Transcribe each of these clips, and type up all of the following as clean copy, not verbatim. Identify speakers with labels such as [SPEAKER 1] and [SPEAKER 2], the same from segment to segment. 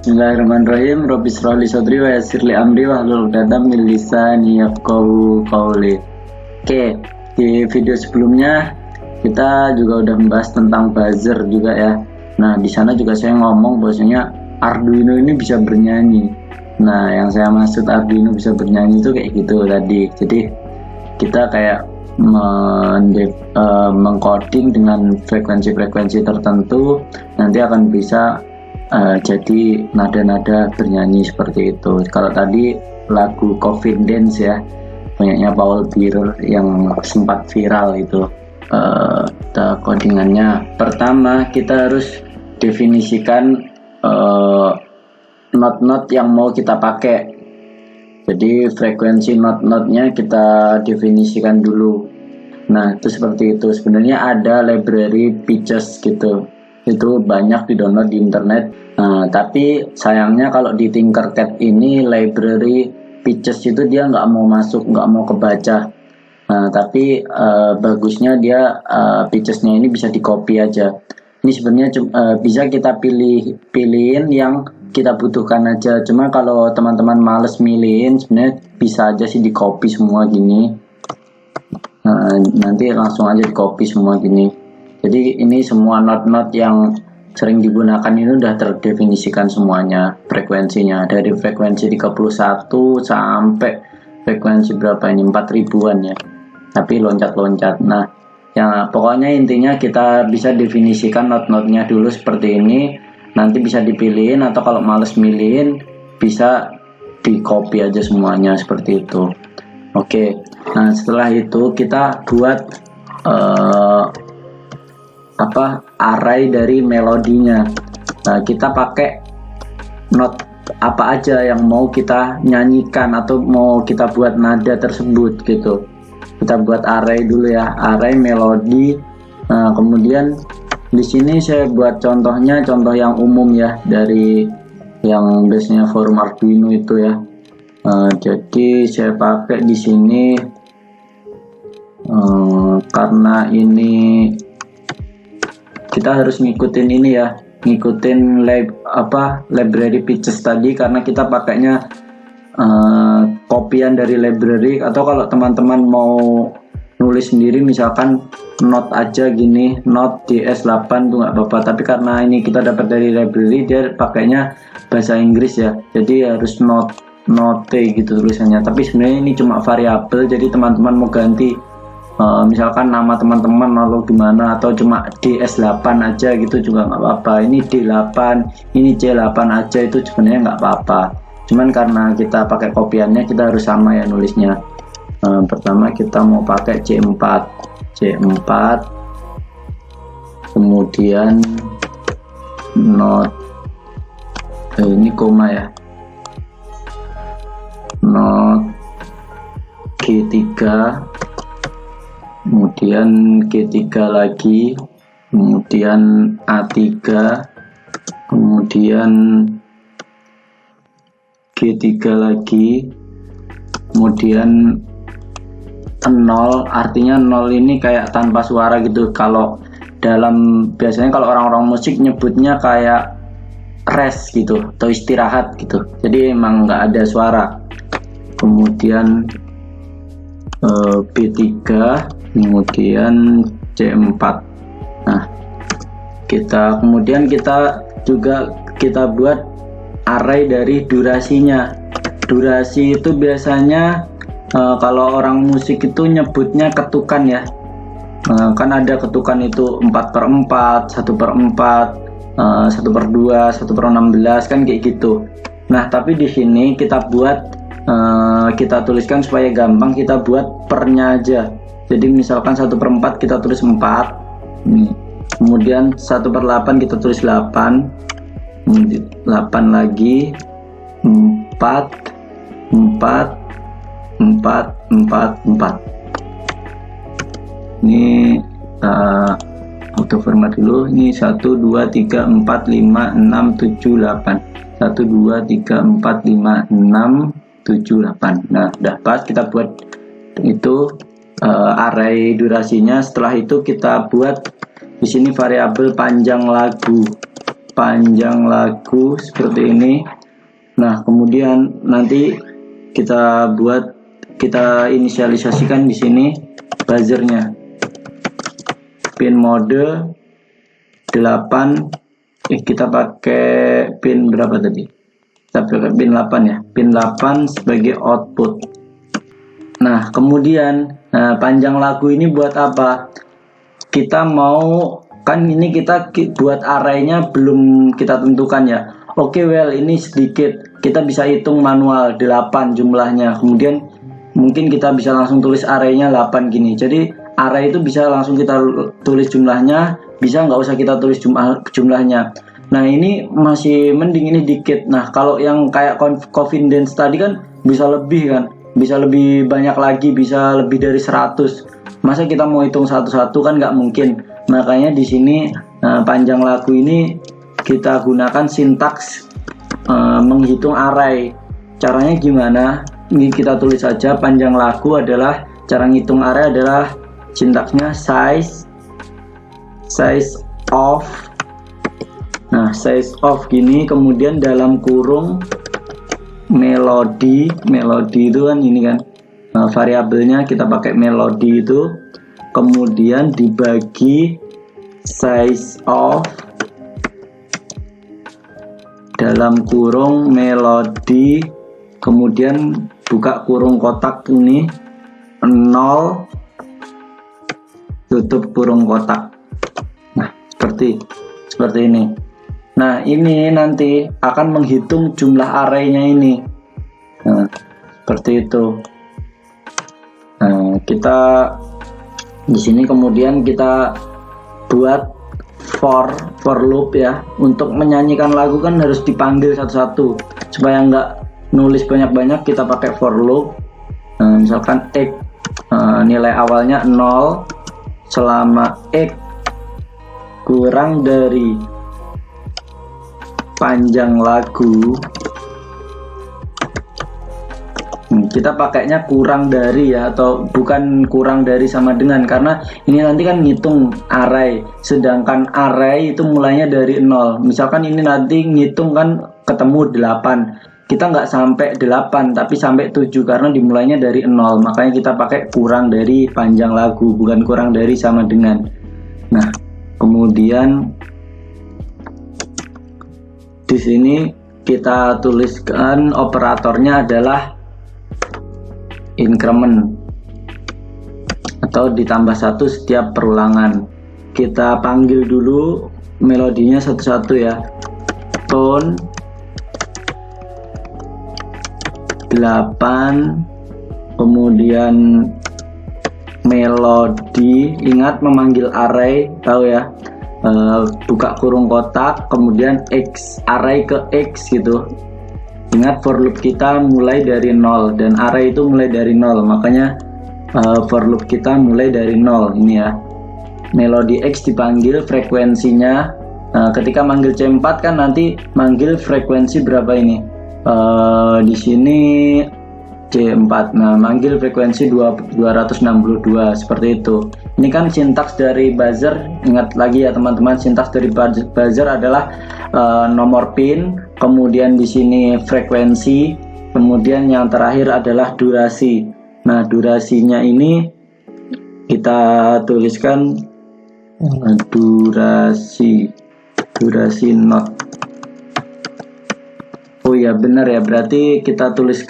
[SPEAKER 1] Bismillahirrahmanirrahim. Rabbi shrah li sadri wa yassir li amri wahlul 'uqdatam min lisani yafqahu qawli. Oke, di video sebelumnya kita juga udah membahas tentang buzzer juga ya. Nah, di sana juga saya ngomong bahwasanya Arduino ini bisa bernyanyi. Nah, yang saya maksud Arduino bisa bernyanyi itu kayak gitu tadi. Jadi kita kayak mengcoding dengan frekuensi-frekuensi tertentu, nanti akan bisa jadi nada-nada bernyanyi seperti itu. Kalau tadi lagu Coffin Dance ya, banyaknya Paul Bearer yang sempat viral itu codingannya. Pertama kita harus definisikan not-not yang mau kita pakai. Jadi frekuensi not-notnya kita definisikan dulu. Nah itu seperti itu. Sebenarnya ada library pitches gitu, itu banyak di download di internet. Nah, tapi sayangnya kalau di Tinkercad ini library pitches itu dia nggak mau masuk, nggak mau kebaca. Nah, tapi bagusnya dia pitchesnya ini bisa di copy aja. Ini sebenarnya bisa kita pilihin yang kita butuhkan aja. Cuma kalau teman-teman males milihin, sebenarnya bisa aja sih di copy semua gini. Nah, nanti langsung aja di copy semua gini. Jadi ini semua not-not yang sering digunakan ini udah terdefinisikan semuanya frekuensinya, dari frekuensi 31 sampai frekuensi berapa ini, 4000-an ya, tapi loncat-loncat. Nah ya pokoknya intinya kita bisa definisikan not-notnya dulu seperti ini, nanti bisa dipilihin, atau kalau males milihin bisa di copy aja semuanya seperti itu. Oke, nah setelah itu kita buat array dari melodinya. Nah, kita pakai not apa aja yang mau kita nyanyikan atau mau kita buat nada tersebut gitu. Kita buat array dulu ya, array melodi. Nah, kemudian di sini saya buat contohnya, contoh yang umum ya, dari yang biasanya forum Arduino itu ya. Jadi saya pakai di sini karena ini kita harus ngikutin ini ya, ngikutin library pitches tadi, karena kita pakainya kopian dari library. Atau kalau teman-teman mau nulis sendiri, misalkan not aja gini, not DS8 tuh nggak apa-apa, tapi karena ini kita dapat dari library, dia pakainya bahasa Inggris ya, jadi harus note gitu tulisannya. Tapi sebenarnya ini cuma variabel, jadi teman-teman mau ganti misalkan nama teman-teman lalu gimana, atau cuma DS8 aja gitu juga nggak apa-apa. Ini D8, ini C8 aja, itu sebenarnya nggak apa-apa. Cuman karena kita pakai kopiannya, kita harus sama ya nulisnya. Pertama kita mau pakai C4, kemudian not ini koma ya, not G3, kemudian G3 lagi, kemudian A3, kemudian G3 lagi, kemudian 0, artinya 0 ini kayak tanpa suara gitu. Kalau biasanya kalau orang-orang musik nyebutnya kayak rest gitu atau istirahat gitu, jadi emang nggak ada suara. Kemudian B3, kemudian C4. Nah kemudian kita buat array dari durasinya. Durasi itu biasanya kalau orang musik itu nyebutnya ketukan ya. Kan ada ketukan itu 4/4, 1/4, 1/2, 1/16 kan kayak gitu. Nah tapi di sini kita kita tuliskan supaya gampang, kita buat pernya aja. Jadi misalkan 1/4 kita tulis 4, kemudian 1/8 kita tulis 8, 8 lagi, 4 4 4 4 4. Ini auto format dulu. Ini 1 2 3 4 5 6 7 8. 1 2 3 4 5 6 7 8. Nah, udah pas. Kita buat itu array durasinya. Setelah itu kita buat di sini variabel panjang lagu seperti ini. Nah, kemudian nanti kita inisialisasikan di sini buzzernya. Pin mode 8. Kita pakai pin berapa tadi? Kita pakai pin 8 ya. Pin 8 sebagai output. Nah, kemudian panjang lagu ini buat apa? Kita mau, kan ini kita buat arraynya belum kita tentukan ya. Oke, ini sedikit, kita bisa hitung manual 8 jumlahnya. Kemudian mungkin kita bisa langsung tulis arraynya 8 gini. Jadi array itu bisa langsung kita tulis jumlahnya, bisa nggak usah kita tulis jumlahnya. Nah, ini masih mending, ini dikit. Nah, kalau yang kayak confidence tadi kan bisa lebih kan, bisa lebih banyak lagi, bisa lebih dari 100. Masa kita mau hitung satu-satu kan nggak mungkin. Makanya di sini panjang lagu ini kita gunakan sintaks menghitung array. Caranya gimana? Ini kita tulis saja, panjang lagu adalah, cara ngitung array adalah sintaksnya size of. Nah, size of gini, kemudian dalam kurung melodi itu kan ini kan variabelnya kita pakai melodi itu, kemudian dibagi size of dalam kurung melodi, kemudian buka kurung kotak ini 0, tutup kurung kotak. Nah, seperti ini. Nah, ini nanti akan menghitung jumlah arraynya ini. Nah, seperti itu. Nah, kita di sini kemudian kita buat for loop ya. Untuk menyanyikan lagu kan harus dipanggil satu-satu. Supaya nggak nulis banyak-banyak, kita pakai for loop. Nah, misalkan x nilai awalnya 0 selama x kurang dari panjang lagu. Kita pakainya kurang dari ya, atau bukan kurang dari sama dengan, karena ini nanti kan ngitung array, sedangkan array itu mulainya dari 0. Misalkan ini nanti ngitung kan ketemu 8, kita nggak sampai 8 tapi sampai 7 karena dimulainya dari 0. Makanya kita pakai kurang dari panjang lagu, bukan kurang dari sama dengan. Nah, kemudian di sini kita tuliskan operatornya adalah increment atau ditambah 1 setiap perulangan. Kita panggil dulu melodinya satu-satu ya. Tone 8, kemudian melodi, ingat memanggil array, tahu ya. Buka kurung kotak, kemudian x, array ke x gitu. Ingat for loop kita mulai dari 0 dan array itu mulai dari 0, makanya for loop kita mulai dari 0 ini ya. Melodi x dipanggil, frekuensinya ketika manggil C4 kan nanti manggil frekuensi berapa ini? Di sini C4. Nah, manggil frekuensi 262 seperti itu. Ini kan sintaks dari buzzer. Ingat lagi ya teman-teman, sintaks dari buzzer adalah nomor pin, kemudian di sini frekuensi, kemudian yang terakhir adalah durasi. Nah, durasinya ini kita tuliskan durasi not. Oh ya, benar ya, berarti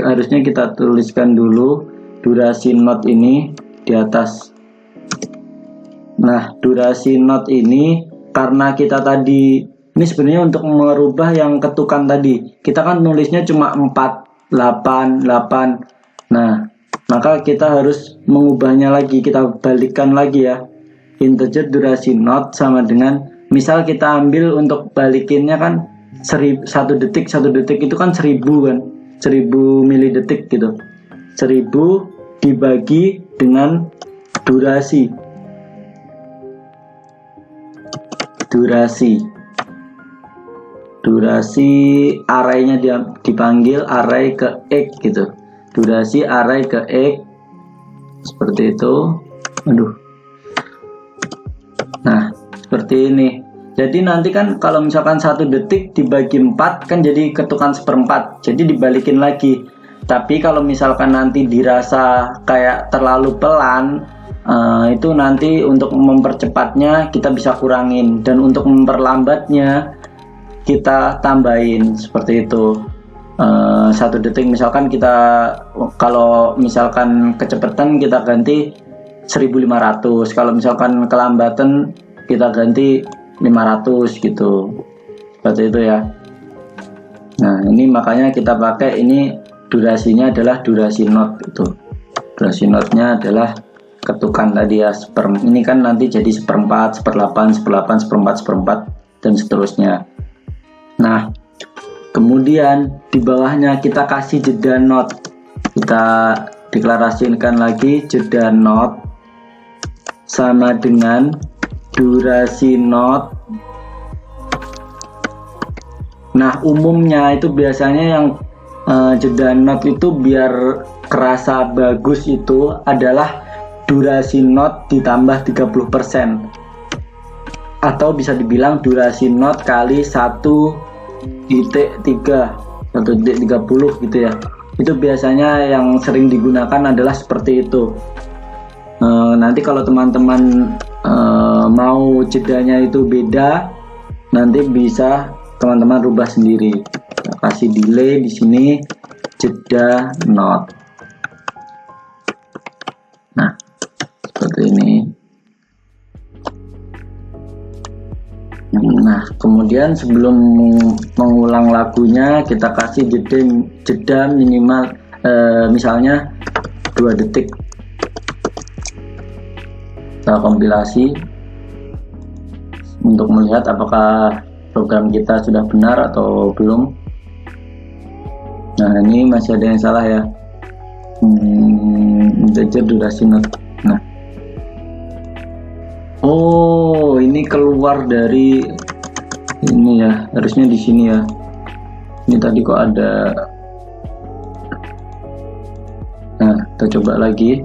[SPEAKER 1] harusnya kita tuliskan dulu durasi not ini di atas. Nah, durasi not ini karena kita tadi ini sebenarnya untuk merubah yang ketukan tadi, kita kan nulisnya cuma 4 8 8. Nah, maka kita harus mengubahnya lagi, kita balikkan lagi ya. Integer durasi not sama dengan, misal kita ambil untuk balikinnya kan satu detik itu kan 1000 kan, 1000 milidetik gitu. 1000 dibagi dengan durasi arraynya dipanggil array ke X gitu, durasi array ke X seperti itu. Nah seperti ini. Jadi nanti kan kalau misalkan 1 detik dibagi 4 kan jadi ketukan 1/4, jadi dibalikin lagi. Tapi kalau misalkan nanti dirasa kayak terlalu pelan, itu nanti untuk mempercepatnya kita bisa kurangin, dan untuk memperlambatnya kita tambahin seperti itu. 1 detik misalkan kita, kalau misalkan kecepatan kita ganti 1500, kalau misalkan kelambatan kita ganti 500 gitu, seperti itu ya. Nah ini makanya kita pakai ini, durasinya adalah durasi not itu. Durasi notnya adalah ketukan tadi ya, ini kan nanti jadi 1/4, 1/8, 1/8, 1/4, 1/4 dan seterusnya. Nah kemudian di bawahnya kita kasih jeda not, kita deklarasikan lagi jeda not sama dengan durasi not. Nah umumnya itu biasanya yang jeda not itu biar kerasa bagus itu adalah durasi not ditambah 30%, atau bisa dibilang durasi not kali 1.3, 1.30 gitu ya. Itu biasanya yang sering digunakan adalah seperti itu. Nanti kalau teman-teman mau jedanya itu beda, nanti bisa teman-teman rubah sendiri. Kasih delay di sini, jeda not. Nah seperti ini. Nah kemudian sebelum mengulang lagunya kita kasih jeda minimal misalnya 2 detik. Kita kompilasi untuk melihat apakah program kita sudah benar atau belum. Nah ini masih ada yang salah ya, integer durasi not. Nah oh ini keluar dari ini ya, harusnya di sini ya. Ini tadi kok ada. Nah kita coba lagi.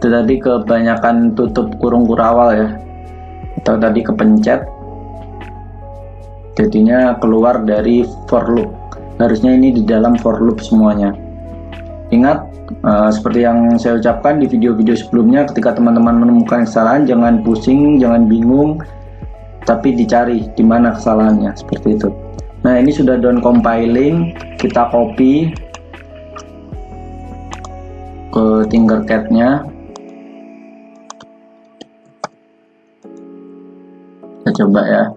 [SPEAKER 1] Itu tadi kebanyakan tutup kurung kurawal ya, atau tadi kepencet, jadinya keluar dari for loop. Harusnya ini di dalam for loop semuanya. Ingat, seperti yang saya ucapkan di video-video sebelumnya, ketika teman-teman menemukan kesalahan jangan pusing, jangan bingung, tapi dicari di mana kesalahannya, seperti itu. Nah ini sudah done compiling, kita copy ke Tinkercad-nya. Kita coba ya.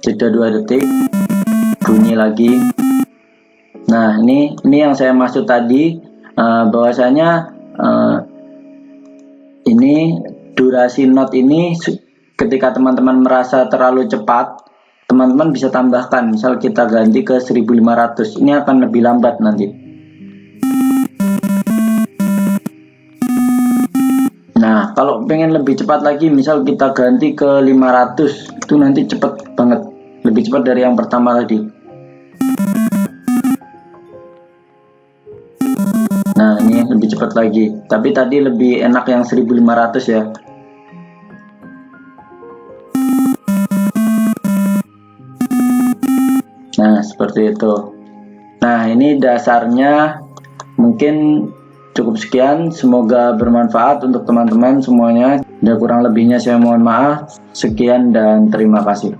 [SPEAKER 1] Jeda 2 detik, bunyi lagi. Nah ini yang saya maksud tadi, bahwasanya ini durasi not ini ketika teman-teman merasa terlalu cepat, teman-teman bisa tambahkan, misal kita ganti ke 1500, ini akan lebih lambat nanti. Nah kalau pengen lebih cepat lagi, misal kita ganti ke 500, itu nanti cepat banget, lebih cepat dari yang pertama tadi. Nah ini lebih cepat lagi, tapi tadi lebih enak yang 1500 ya. Nah seperti itu. Nah ini dasarnya, mungkin cukup sekian, semoga bermanfaat untuk teman-teman semuanya. Dan kurang lebihnya saya mohon maaf. Sekian dan terima kasih.